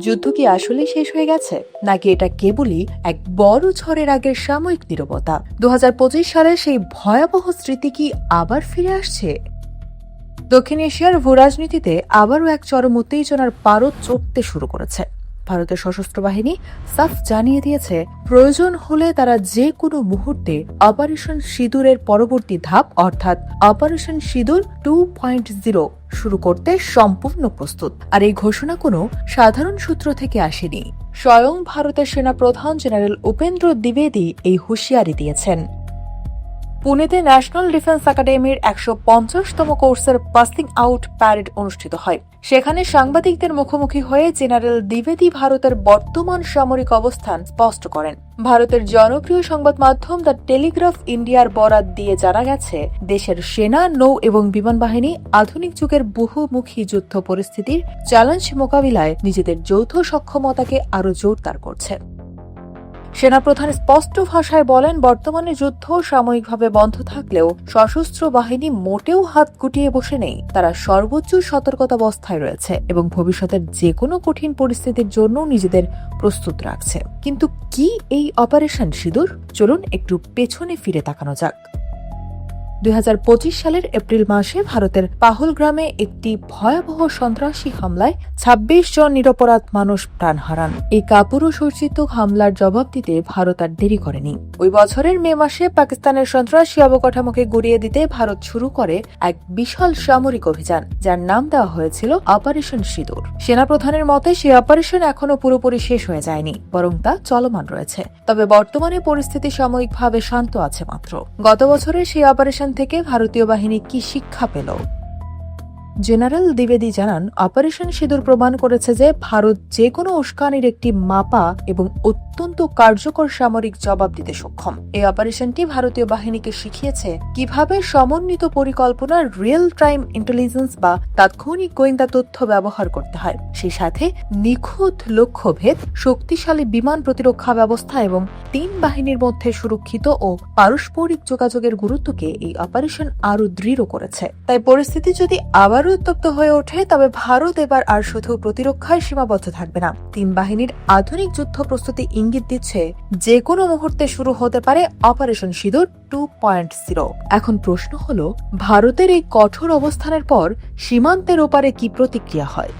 যুদ্ধ কি আসলেই শেষ হয়ে গেছে, নাকি এটা কেবলই এক বড় ঝড়ের আগের সাময়িক নীরবতা? 2025 সালের সেই ভয়াবহ স্মৃতি কি আবার ফিরে আসছে? দক্ষিণ এশিয়ার ভূরাজনীতিতে আবারও এক চরম উত্তেজনার পারদ চড়তে শুরু করেছে। ভারতের সশস্ত্র বাহিনী সাফ জানিয়ে দিয়েছে, প্রয়োজন হলে তারা যে কোনো মুহূর্তে অপারেশন সিঁদুরের পরবর্তী ধাপ অর্থাৎ অপারেশন সিঁদুর 2.0 শুরু করতে সম্পূর্ণ প্রস্তুত। আর এই ঘোষণা কোনো সাধারণ সূত্র থেকে আসেনি। স্বয়ং ভারতের সেনা প্রধান জেনারেল উপেন্দ্র দ্বিবেদী এই হুঁশিয়ারি দিয়েছেন। পুনেতে ন্যাশনাল ডিফেন্স একাডেমির 150তম কোর্সের পাসিং আউট প্যারেড অনুষ্ঠিত হয়। সেখানে সাংবাদিকদের মুখোমুখি হয়ে জেনারেল দ্বিবেদী ভারতের বর্তমান সামরিক অবস্থান স্পষ্ট করেন। ভারতের জনপ্রিয় সংবাদ মাধ্যম দ্য টেলিগ্রাফ ইন্ডিয়ার বরাত দিয়ে জানা গেছে, দেশের সেনা, নৌ এবং বিমান বাহিনী আধুনিক যুগের বহুমুখী যুদ্ধ পরিস্থিতির চ্যালেঞ্জ মোকাবিলায় নিজেদের যৌথ সক্ষমতাকে আরও জোরদার করছে। সেনাপ্রধান স্পষ্ট ভাষায় বলেন, বর্তমানে যুদ্ধ সাময়িকভাবে বন্ধ থাকলেও সশস্ত্র বাহিনী মোটেও হাত গুটিয়ে বসে নেই। তারা সর্বোচ্চ সতর্কতাবস্থায় রয়েছে এবং ভবিষ্যতের যে কোনো কঠিন পরিস্থিতির জন্য নিজেদের প্রস্তুত রাখছে। কিন্তু কি এই অপারেশন সিঁদুর? চলুন একটু পেছনে ফিরে তাকানো যাক। 2025 সালের এপ্রিল মাসে ভারতের পাহলগ্রামে একটি ভয়াবহ সন্ত্রাসী হামলায় 26 জন নিরপরাধ মানুষ প্রাণ হারান। এই কাপুরুষোচিত হামলার জবাব দিতে ভারত আর দেরি করেনি। ওই বছরের মে মাসে পাকিস্তানের সন্ত্রাসী অবকাঠামোকে গুড়িয়ে দিতে ভারত শুরু করে এক বিশাল সামরিক অভিযান, যার নাম দেওয়া হয়েছিল অপারেশন সিঁদুর। সেনাপ্রধানের মতে সেই অপারেশন এখনো পুরোপুরি শেষ হয়ে যায়নি, বরং তা চলমান রয়েছে। তবে বর্তমানে পরিস্থিতি সাময়িকভাবে শান্ত আছে মাত্র। গত বছরের সেই অপারেশন থেকে ভারতীয় বাহিনী কি শিক্ষা পেল? জেনারেল দ্বিবেদী জানান, অপারেশন সিঁদুর প্রমাণ করেছে যে ভারত যে কোনো উস্কানির একটি মাপা এবং অত্যন্ত কার্যকর সামরিক জবাব দিতে সক্ষম। এই অপারেশনটি ভারতীয় বাহিনীকে শিখিয়েছে কিভাবে সমন্বিত পরিকল্পনা, রিয়েল টাইম ইন্টেলিজেন্স বা তাৎক্ষণিক গোয়েন্দা তথ্য ব্যবহার করতে হয়। সেই সাথে নিখুঁত লক্ষ্যভেদ, শক্তিশালী বিমান প্রতিরক্ষা ব্যবস্থা এবং তিন বাহিনীর মধ্যে সুরক্ষিত ও পারস্পরিক যোগাযোগের গুরুত্বকে এই অপারেশন আরো দৃঢ় করেছে। তাই পরিস্থিতি যদি আবার উত্তপ্ত হয়ে ওঠে, তবে ভারত এবার আর শুধু প্রতিরক্ষায় সীমাবদ্ধ থাকবে না। তিন বাহিনীর আধুনিক যুদ্ধ প্রস্তুতি ইঙ্গিত দিচ্ছে যে কোনো মুহূর্তে শুরু হতে পারে অপারেশন সিঁদুর 2.0। এখন প্রশ্ন হলো, ভারতের এই কঠোর অবস্থানের পর সীমান্তের ওপারে কি প্রতিক্রিয়া হয়?